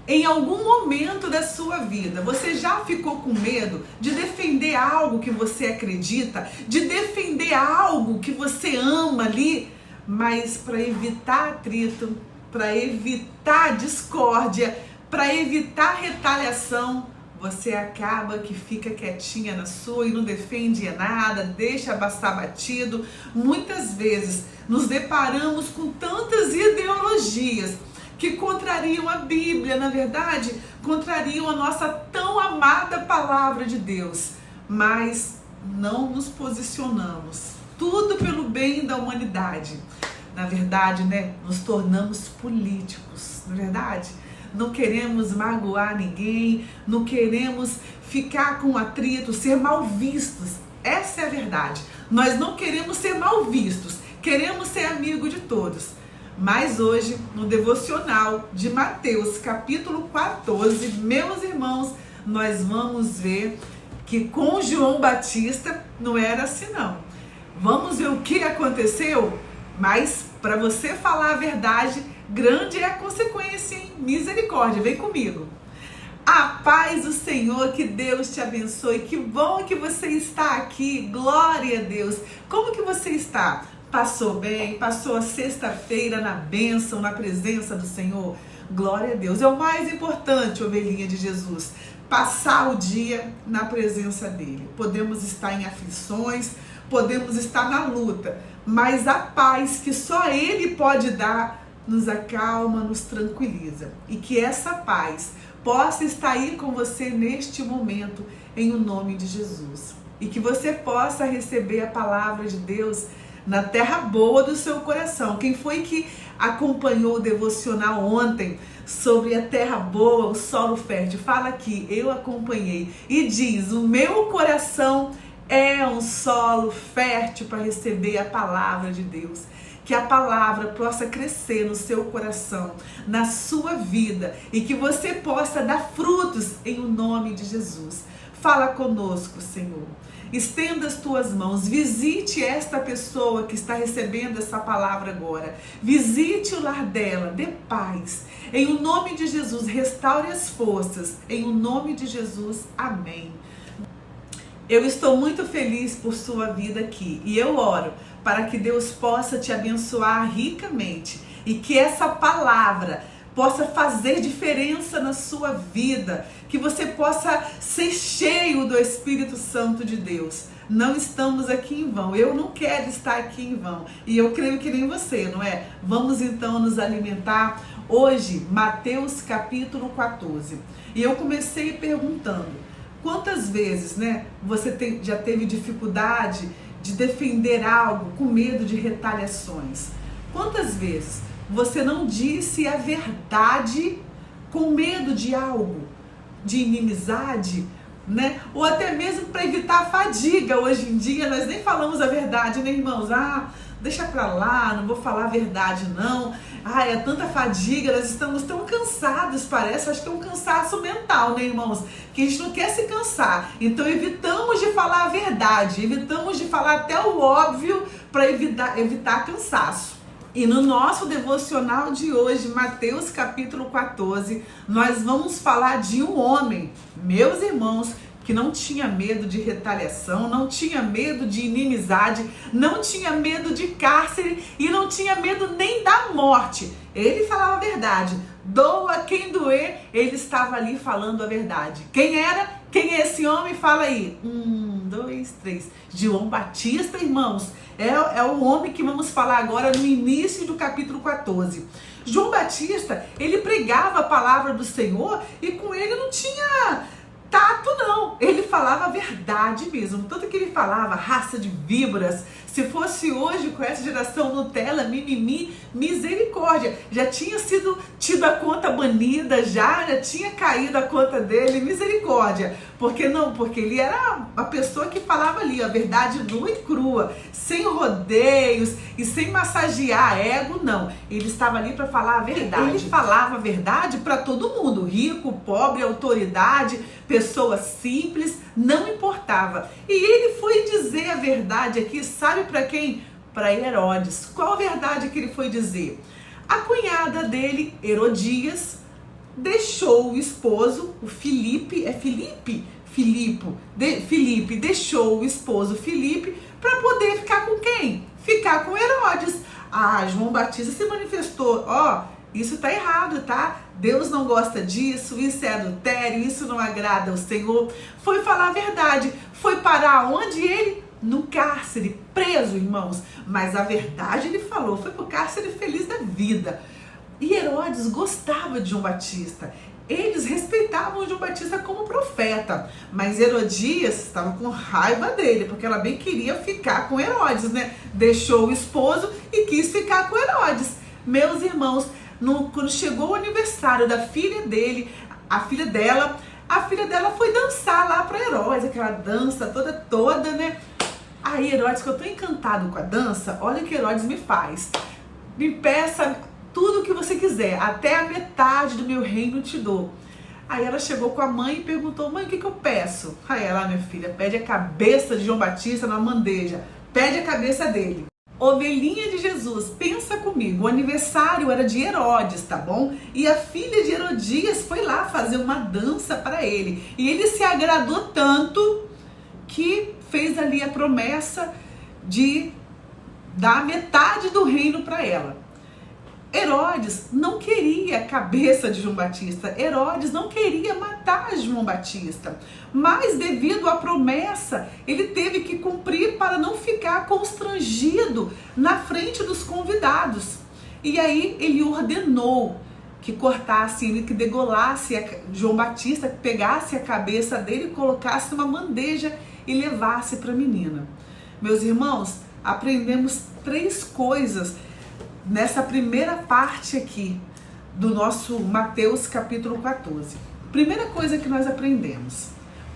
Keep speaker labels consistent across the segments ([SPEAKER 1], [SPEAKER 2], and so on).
[SPEAKER 1] Em algum momento da sua vida, você já ficou com medo de defender algo que você acredita, de defender algo que você ama ali, mas para evitar atrito, para evitar discórdia, para evitar retaliação, você acaba que fica quietinha na sua e não defende nada, deixa passar batido. Muitas vezes nos deparamos com tantas ideologias que contrariam a Bíblia, na verdade, contrariam a nossa tão amada palavra de Deus, mas não nos posicionamos. Tudo pelo bem da humanidade. Na verdade, nos tornamos políticos, na verdade. Não queremos magoar ninguém, não queremos ficar com atrito, ser mal vistos. Essa é a verdade. Nós não queremos ser mal vistos, queremos ser amigo de todos. Mas hoje, no devocional de Mateus, capítulo 14, meus irmãos, nós vamos ver que com João Batista não era assim não. Vamos ver o que aconteceu? Mas para você falar a verdade, grande é a consequência, hein? Misericórdia, vem comigo. A paz do Senhor, que Deus te abençoe, que bom que você está aqui, glória a Deus. Como que você está? Passou bem? Passou a sexta-feira na bênção, na presença do Senhor? Glória a Deus. É o mais importante, ovelhinha de Jesus, passar o dia na presença dele. Podemos estar em aflições, podemos estar na luta, mas a paz que só ele pode dar nos acalma, nos tranquiliza. E que essa paz possa estar aí com você neste momento, em o nome de Jesus. E que você possa receber a palavra de Deus na terra boa do seu coração. Quem foi que acompanhou o devocional ontem sobre a terra boa, o solo fértil? Fala aqui, eu acompanhei. E diz, o meu coração é um solo fértil para receber a palavra de Deus. Que a palavra possa crescer no seu coração, na sua vida, e que você possa dar frutos em o nome de Jesus. Fala conosco, Senhor. Estenda as tuas mãos, visite esta pessoa que está recebendo essa palavra agora. Visite o lar dela, dê paz. Em o nome de Jesus, restaure as forças. Em o nome de Jesus, amém. Eu estou muito feliz por sua vida aqui e eu oro para que Deus possa te abençoar ricamente e que essa palavra possa fazer diferença na sua vida, que você possa ser cheio do Espírito Santo de Deus. Não estamos aqui em vão, eu não quero estar aqui em vão e eu creio que nem você, não é? Vamos então nos alimentar hoje, Mateus capítulo 14. E eu comecei perguntando, quantas vezes, você já teve dificuldade de defender algo com medo de retaliações? Quantas vezes você não disse a verdade com medo de algo, de inimizade, Ou até mesmo para evitar a fadiga. Hoje em dia nós nem falamos a verdade, irmãos? Deixa pra lá, não vou falar a verdade não. É tanta fadiga, nós estamos tão cansados, parece. Acho que é um cansaço mental, irmãos? Que a gente não quer se cansar. Então evitamos de falar a verdade, evitamos de falar até o óbvio para evitar cansaço. E no nosso devocional de hoje, Mateus capítulo 14, nós vamos falar de um homem, meus irmãos, que não tinha medo de retaliação, não tinha medo de inimizade, não tinha medo de cárcere e não tinha medo nem da morte. Ele falava a verdade, doa quem doer, ele estava ali falando a verdade. Quem era? Quem é esse homem? Fala aí. 1, 2, 3. João Batista, irmãos, é o homem que vamos falar agora no início do capítulo 14. João Batista, ele pregava a palavra do Senhor e com ele não tinha tato não, ele falava a verdade mesmo, tanto que ele falava raça de víboras. Se fosse hoje com essa geração Nutella, mimimi, misericórdia, já tinha tido a conta banida, já tinha caído a conta dele, misericórdia. Por que não? Porque ele era a pessoa que falava ali a verdade nua e crua, sem rodeios e sem massagear ego, não. Ele estava ali para falar a verdade. Ele falava a verdade para todo mundo, rico, pobre, autoridade, pessoa simples, não importava. E ele foi dizer a verdade aqui, sabe para quem? Para Herodes. Qual a verdade que ele foi dizer? A cunhada dele, Herodias, deixou o esposo, o Filipe, Filipe deixou o esposo Filipe para poder ficar com quem? Ficar com Herodes. Ah, João Batista se manifestou, isso tá errado, tá? Deus não gosta disso, isso é adultério, isso não agrada ao Senhor. Foi falar a verdade, foi parar onde ele? No cárcere, preso, irmãos. Mas a verdade ele falou, foi pro cárcere feliz da vida. E Herodes gostava de João Batista. Eles respeitavam João Batista como profeta, mas Herodias estava com raiva dele, porque ela bem queria ficar com Herodes, né? Deixou o esposo e quis ficar com Herodes. Meus irmãos, quando chegou o aniversário da filha dele, a filha dela foi dançar lá para Herodes, aquela dança toda, né? Aí Herodes, que eu tô encantado com a dança, olha o que Herodes me faz. Me peça tudo o que você quiser, até a metade do meu reino te dou. Aí ela chegou com a mãe e perguntou, mãe, o que eu peço? Aí ela, minha filha, pede a cabeça de João Batista na bandeja, pede a cabeça dele. Ovelhinha de Jesus, pensa comigo, o aniversário era de Herodes, tá bom? E a filha de Herodias foi lá fazer uma dança para ele. E ele se agradou tanto que fez ali a promessa de dar metade do reino para ela. Herodes não queria a cabeça de João Batista, Herodes não queria matar João Batista, mas devido à promessa, ele teve que cumprir para não ficar constrangido na frente dos convidados. E aí ele ordenou que cortasse, que degolasse João Batista, que pegasse a cabeça dele, colocasse numa bandeja e levasse para a menina. Meus irmãos, aprendemos 3 coisas nessa primeira parte aqui do nosso Mateus capítulo 14. Primeira coisa que nós aprendemos: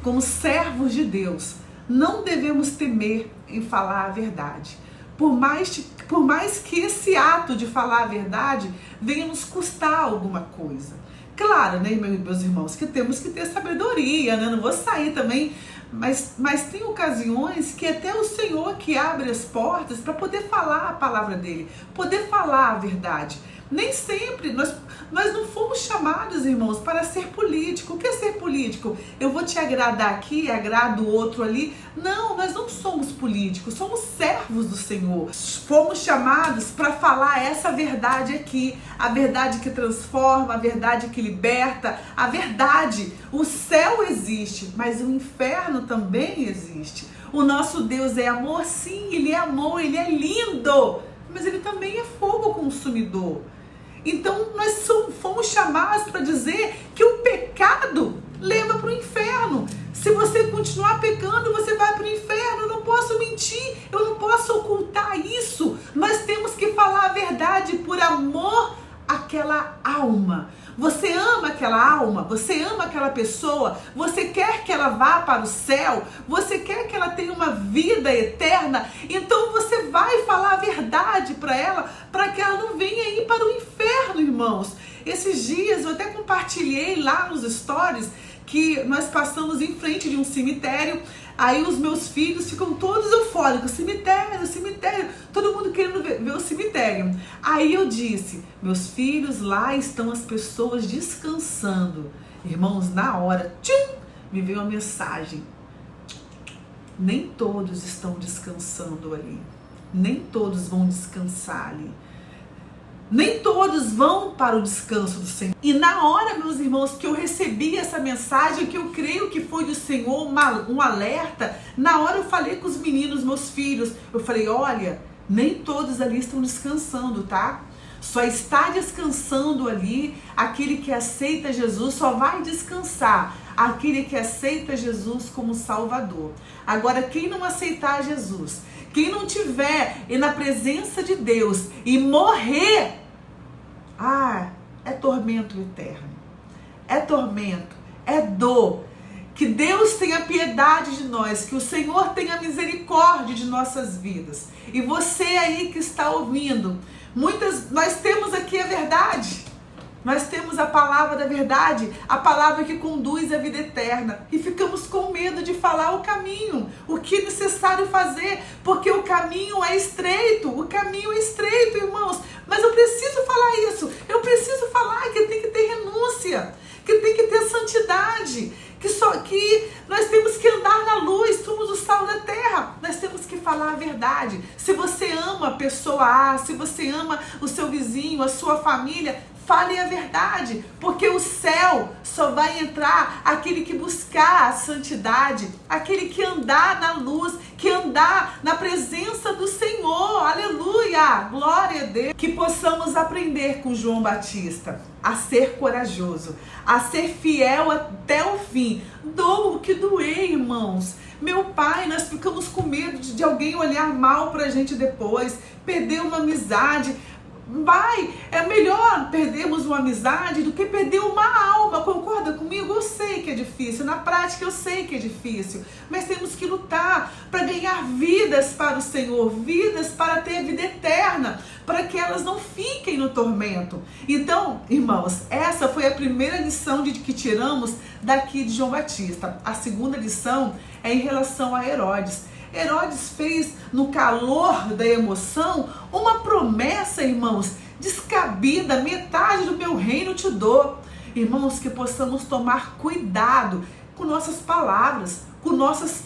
[SPEAKER 1] como servos de Deus, não devemos temer em falar a verdade. Por mais que esse ato de falar a verdade venha nos custar alguma coisa. Claro, né, meus irmãos, que temos que ter sabedoria, né? Não vou sair também, mas tem ocasiões que até o Senhor que abre as portas para poder falar a palavra dele, poder falar a verdade. Nem sempre, nós não fomos chamados, irmãos, para ser político. O que é ser político? Eu vou te agradar aqui, agrado o outro ali. Não, nós não somos políticos, somos servos do Senhor. Fomos chamados para falar essa verdade aqui, a verdade que transforma, a verdade que liberta, a verdade. O céu existe, mas o inferno também existe. O nosso Deus é amor, sim, Ele é amor, Ele é lindo, mas Ele também é fogo consumidor. Então nós fomos chamados para dizer que o pecado leva para o inferno. Se você continuar pecando, você vai para o inferno. Eu não posso mentir, eu não posso ocultar isso. Nós temos que falar a verdade por amor àquela alma. Você ama aquela alma, você ama aquela pessoa, você quer que ela vá para o céu, você quer que ela tenha uma vida eterna, então você vai falar a verdade para ela, para que ela não venha ir para o inferno, irmãos. Esses dias eu até compartilhei lá nos stories que nós passamos em frente de um cemitério. Aí os meus filhos ficam todos eufóricos, cemitério, todo mundo querendo ver o cemitério. Aí eu disse, meus filhos, lá estão as pessoas descansando. Irmãos, na hora, me veio uma mensagem. Nem todos estão descansando ali, nem todos vão descansar ali. Nem todos vão para o descanso do Senhor. E na hora, meus irmãos, que eu recebi essa mensagem, que eu creio que foi do Senhor, um alerta, na hora eu falei com os meninos, meus filhos, eu falei, olha, nem todos ali estão descansando, tá? Só está descansando ali aquele que aceita Jesus, só vai descansar aquele que aceita Jesus como Salvador. Agora, quem não aceitar Jesus, quem não tiver na presença de Deus e morrer, é tormento eterno, é tormento, é dor. Que Deus tenha piedade de nós, que o Senhor tenha misericórdia de nossas vidas. E você aí que está ouvindo, nós temos aqui a verdade. Nós temos a palavra da verdade, a palavra que conduz à vida eterna. E ficamos com medo de falar o caminho, o que é necessário fazer, porque o caminho é estreito, irmãos. Mas eu preciso falar isso. Eu preciso falar que tem que ter renúncia, que tem que ter santidade, que nós temos que andar na luz, somos o sal da terra. Nós temos que falar a verdade. Se você ama a pessoa A, se você ama o seu vizinho, a sua família, fale a verdade, porque o céu só vai entrar aquele que buscar a santidade, aquele que andar na luz, que andar na presença do Senhor. Aleluia! Glória a Deus! Que possamos aprender com João Batista a ser corajoso, a ser fiel até o fim. Doa o que doer, irmãos. Meu pai, nós ficamos com medo de alguém olhar mal pra gente depois, perder uma amizade. É melhor perdermos uma amizade do que perder uma alma. Concorda comigo? Eu sei que é difícil, na prática eu sei que é difícil, mas temos que lutar para ganhar vidas para o Senhor, vidas para ter vida eterna, para que elas não fiquem no tormento. Então, irmãos, essa foi a primeira lição que tiramos daqui de João Batista. A segunda lição é em relação a Herodes. Herodes fez, no calor da emoção, uma promessa, irmãos, descabida: metade do meu reino te dou. Irmãos, que possamos tomar cuidado com nossas palavras, com nossas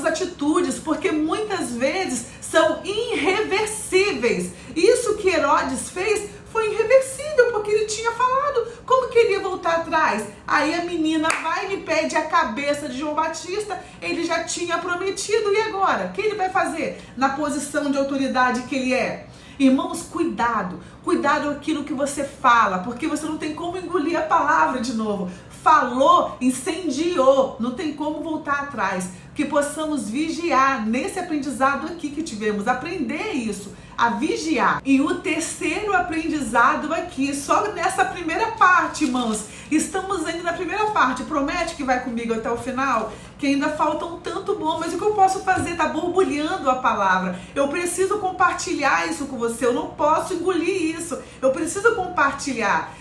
[SPEAKER 1] atitudes, porque muitas vezes são irreversíveis. Isso que Herodes fez foi irreversível, porque ele tinha falado. Como que ele ia voltar atrás? Aí a menina vai e me pede a cabeça de João Batista. Ele já tinha prometido, e agora? O que ele vai fazer na posição de autoridade que ele é? Irmãos, cuidado com aquilo que você fala, porque você não tem como engolir a palavra de novo. Falou, incendiou, não tem como voltar atrás. Que possamos vigiar nesse aprendizado aqui que tivemos, aprender isso, a vigiar. E o terceiro aprendizado aqui, só nessa primeira parte, irmãos, estamos ainda na primeira parte. Promete que vai comigo até o final? Que ainda falta um tanto bom, mas o que eu posso fazer? Tá borbulhando a palavra. Eu preciso compartilhar isso com você, eu não posso engolir isso, eu preciso compartilhar.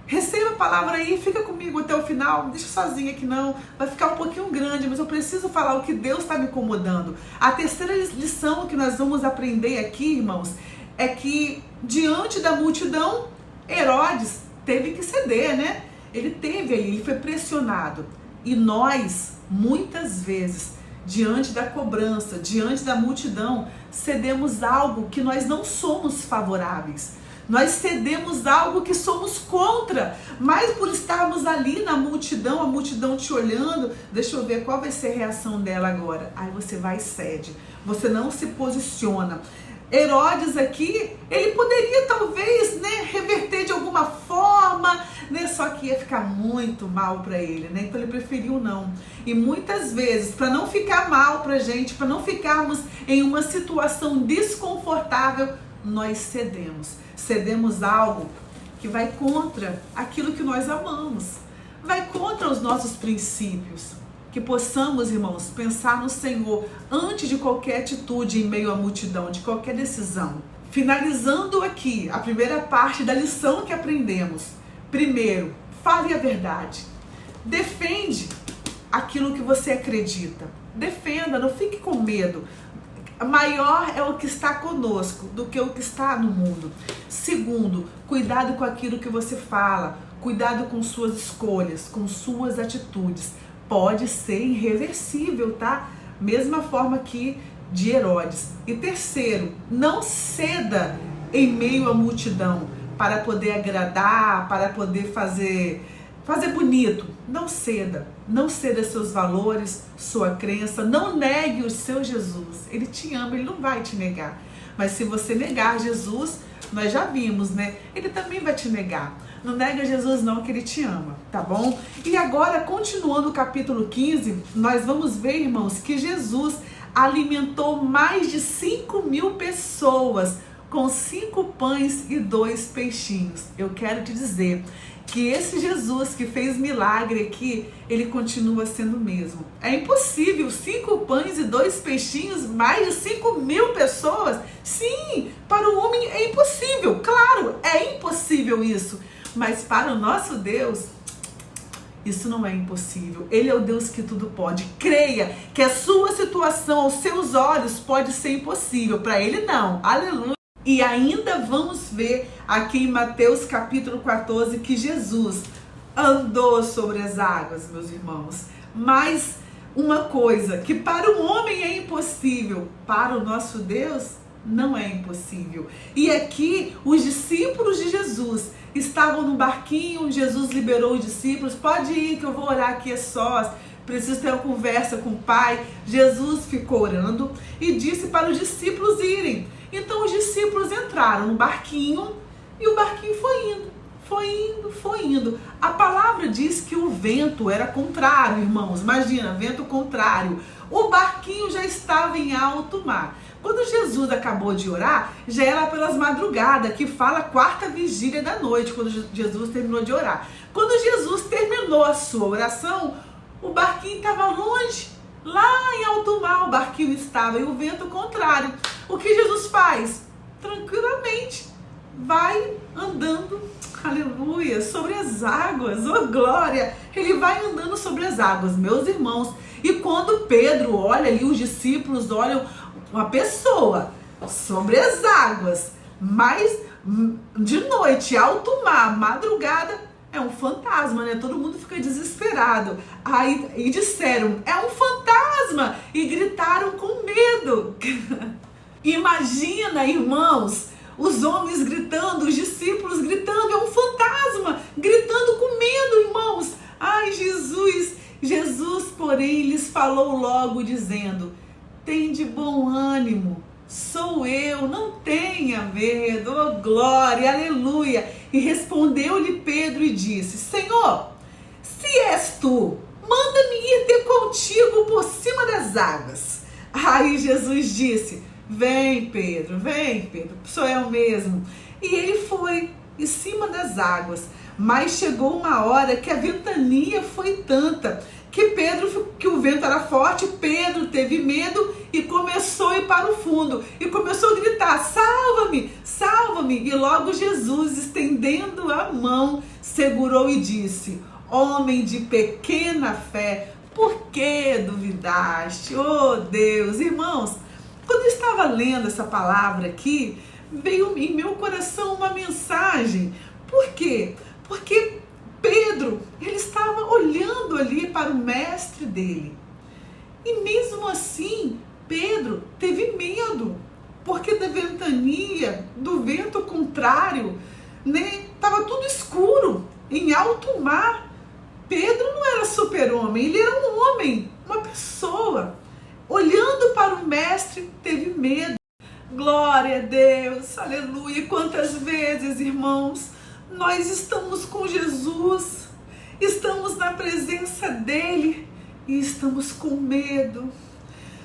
[SPEAKER 1] Receba a palavra aí, fica comigo até o final, não deixa sozinha aqui não, vai ficar um pouquinho grande, mas eu preciso falar o que Deus está me incomodando. A terceira lição que nós vamos aprender aqui, irmãos, é que diante da multidão, Herodes teve que ceder, né? Ele foi pressionado. E nós, muitas vezes, diante da cobrança, diante da multidão, cedemos algo que nós não somos favoráveis. Nós cedemos algo que somos contra, mas por estarmos ali na multidão, a multidão te olhando, deixa eu ver qual vai ser a reação dela agora. Aí você vai e cede, você não se posiciona. Herodes aqui, ele poderia talvez, reverter de alguma forma, só que ia ficar muito mal para ele, então ele preferiu não. E muitas vezes, para não ficar mal pra gente, para não ficarmos em uma situação desconfortável, nós cedemos algo que vai contra aquilo que nós amamos, vai contra os nossos princípios. Que possamos, irmãos, pensar no Senhor antes de qualquer atitude em meio à multidão, de qualquer decisão. Finalizando aqui a primeira parte da lição que aprendemos. Primeiro, fale a verdade. Defende aquilo que você acredita. Defenda, não fique com medo. Maior é o que está conosco do que o que está no mundo. Segundo, cuidado com aquilo que você fala, cuidado com suas escolhas, com suas atitudes. Pode ser irreversível, tá? Mesma forma que de Herodes. E terceiro, não ceda em meio à multidão para poder agradar, para poder fazer bonito. Não ceda seus valores, sua crença, não negue o seu Jesus. Ele te ama, ele não vai te negar. Mas se você negar Jesus, nós já vimos, ele também vai te negar. Não nega Jesus não, que ele te ama, tá bom? E agora, continuando o capítulo 15, nós vamos ver, irmãos, que Jesus alimentou mais de 5.000 pessoas com 5 pães e 2 peixinhos. Eu quero te dizer que esse Jesus que fez milagre aqui, ele continua sendo o mesmo. É impossível, 5 pães e 2 peixinhos, mais de 5.000 pessoas? Sim, para o homem é impossível, claro, é impossível isso. Mas para o nosso Deus, isso não é impossível. Ele é o Deus que tudo pode. Creia que a sua situação aos seus olhos pode ser impossível. Para ele não. Aleluia. E ainda vamos ver aqui em Mateus capítulo 14 que Jesus andou sobre as águas, meus irmãos. Mas uma coisa que para o homem é impossível, para o nosso Deus não é impossível. E aqui os discípulos de Jesus estavam no barquinho, Jesus liberou os discípulos, pode ir que eu vou orar aqui a sós, preciso ter uma conversa com o Pai. Jesus ficou orando e disse para os discípulos irem. Então os discípulos entraram no barquinho e o barquinho foi indo. Foi indo. A palavra diz que o vento era contrário, irmãos. Imagina, vento contrário. O barquinho já estava em alto mar. Quando Jesus acabou de orar, já era pelas madrugadas, que fala quarta vigília da noite, quando Jesus terminou de orar. Quando Jesus terminou a sua oração, o barquinho estava longe, lá em alto mar o barquinho estava, e o vento contrário. O que Jesus faz? Tranquilamente, vai andando, aleluia, sobre as águas, oh glória, ele vai andando sobre as águas, meus irmãos. E quando Pedro olha ali, os discípulos olham uma pessoa sobre as águas, mas de noite, alto mar, madrugada, é um fantasma, né? Todo mundo fica desesperado. Aí e disseram, é um fantasma, e gritaram com medo. Imagina, irmãos, os homens gritando, os discípulos gritando, é um fantasma, gritando com medo, irmãos. Ai, Jesus, porém, lhes falou logo, dizendo, tem de bom ânimo, sou eu, não tenha medo, oh glória, aleluia. E respondeu-lhe Pedro e disse, Senhor, se és tu, manda-me ir ter contigo por cima das águas. Aí Jesus disse, vem Pedro, sou eu mesmo. E ele foi em cima das águas, mas chegou uma hora que a ventania foi tanta, que o vento era forte, Pedro teve medo e começou a ir para o fundo, e começou a gritar, salva-me, salva-me, e logo Jesus, estendendo a mão, segurou e disse, homem de pequena fé, por que duvidaste? Oh Deus, irmãos, quando eu estava lendo essa palavra aqui, veio em meu coração uma mensagem. Por quê? Porque Pedro, ele estava olhando ali para o mestre dele. E mesmo assim, Pedro teve medo, porque da ventania, do vento contrário, né, estava tudo escuro, em alto mar. Pedro não era super-homem, ele era um homem, uma pessoa. Olhando para o mestre, teve medo. Glória a Deus, aleluia. Quantas vezes, irmãos, nós estamos com Jesus, estamos na presença dele e estamos com medo.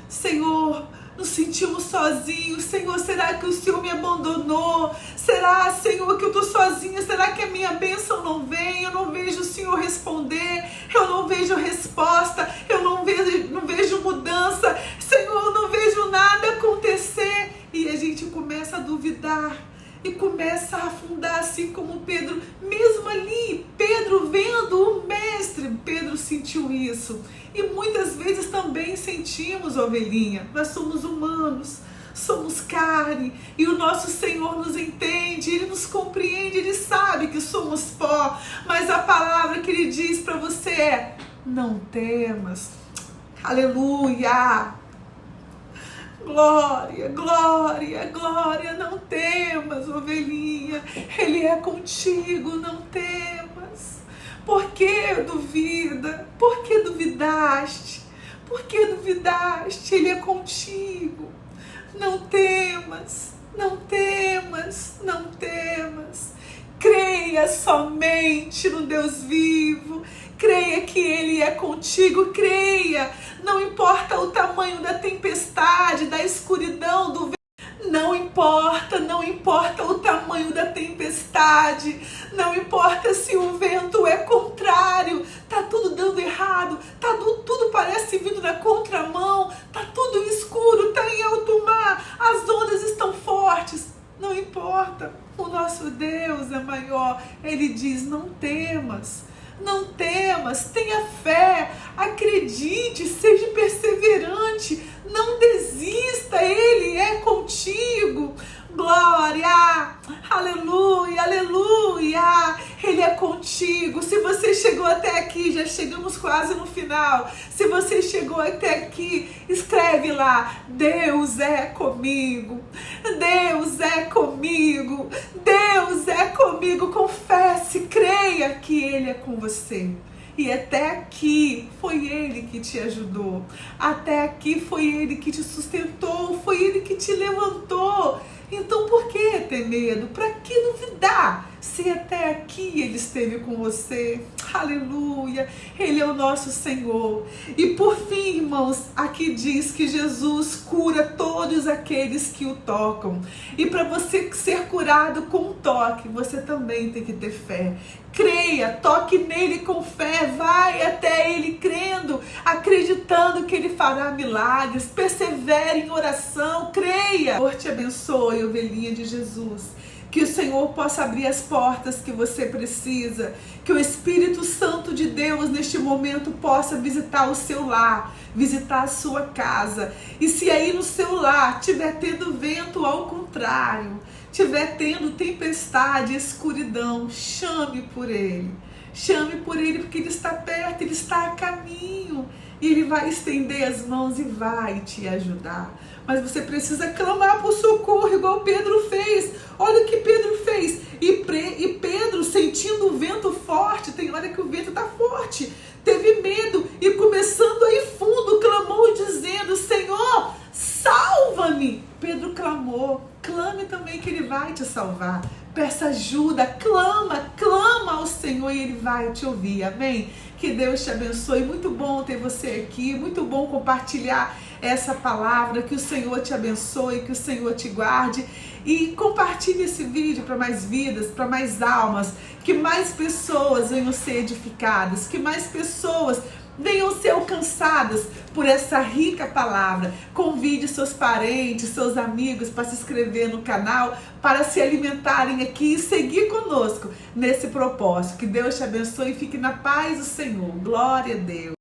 [SPEAKER 1] Senhor, nos sentimos sozinhos. Senhor, será que o Senhor me abandonou? Será, Senhor, que eu estou sozinha? Será que a minha bênção não vem? Eu não vejo o Senhor responder, eu não vejo resposta, eu não vejo mudança. Senhor, eu não vejo nada acontecer. E a gente começa a duvidar e começa a afundar, assim como Pedro, mesmo ali, Pedro vendo o mestre, Pedro sentiu isso. E muitas vezes também sentimos, ovelhinha, nós somos humanos, somos carne, e o nosso Senhor nos entende, Ele nos compreende, Ele sabe que somos pó, mas a palavra que Ele diz para você é, não temas, aleluia. Glória, glória, glória, não temas, ovelhinha, Ele é contigo, não temas. Por que duvida? Por que duvidaste? Por que duvidaste? Ele é contigo. Não temas, não temas, não temas. Creia somente no Deus vivo. Creia que Ele é contigo, creia. Não importa o tamanho da tempestade, da escuridão, do vento. Não importa o tamanho da tempestade. Não importa se o vento é contrário. Tá tudo dando errado. Tudo parece vindo na contramão. Tá tudo escuro, tá em alto mar. As ondas estão fortes. Não importa. O nosso Deus é maior. Ele diz, não temas. Não temas, tenha fé, acredite, seja perseverante, não desista, Ele é contigo. Glória! Aleluia, aleluia! Ele é contigo. Se você chegou até aqui, já chegamos quase no final. Se você chegou até aqui, escreve lá: Deus é comigo. Deus é comigo. Deus é comigo. Confesse, creia que Ele é com você. E até aqui foi Ele que te ajudou. Até aqui foi Ele que te sustentou. Foi Ele que te levantou. Então por que ter medo? Para que duvidar? Se até aqui Ele esteve com você. Aleluia! Ele é o nosso Senhor. E por fim, irmãos, aqui diz que Jesus cura todos aqueles que o tocam. E para você ser curado com um toque, você também tem que ter fé. Creia, toque nele com fé, vai até ele crendo, acreditando que ele fará milagres, persevere em oração, creia. O Senhor te abençoe, ovelhinha de Jesus. Que o Senhor possa abrir as portas que você precisa, que o Espírito Santo de Deus neste momento possa visitar o seu lar, visitar a sua casa. E se aí no seu lar estiver tendo vento ao contrário, estiver tendo tempestade, escuridão, chame por Ele. Chame por Ele porque Ele está perto, Ele está a caminho. E Ele vai estender as mãos e vai te ajudar. Mas você precisa clamar por socorro, igual Pedro fez. Olha o que Pedro fez. E Pedro, sentindo o vento forte, tem hora que o vento está forte, teve medo e começando a ir fundo, clamou dizendo: Senhor, salva-me. Pedro clamou. Clame também que Ele vai te salvar. Peça ajuda, clama ao Senhor e Ele vai te ouvir, amém? Que Deus te abençoe, muito bom ter você aqui, muito bom compartilhar essa palavra, que o Senhor te abençoe, que o Senhor te guarde e compartilhe esse vídeo para mais vidas, para mais almas, que mais pessoas venham ser edificadas, que mais pessoas venham ser alcançadas por essa rica palavra. Convide seus parentes, seus amigos para se inscrever no canal, para se alimentarem aqui e seguir conosco nesse propósito. Que Deus te abençoe e fique na paz do Senhor. Glória a Deus.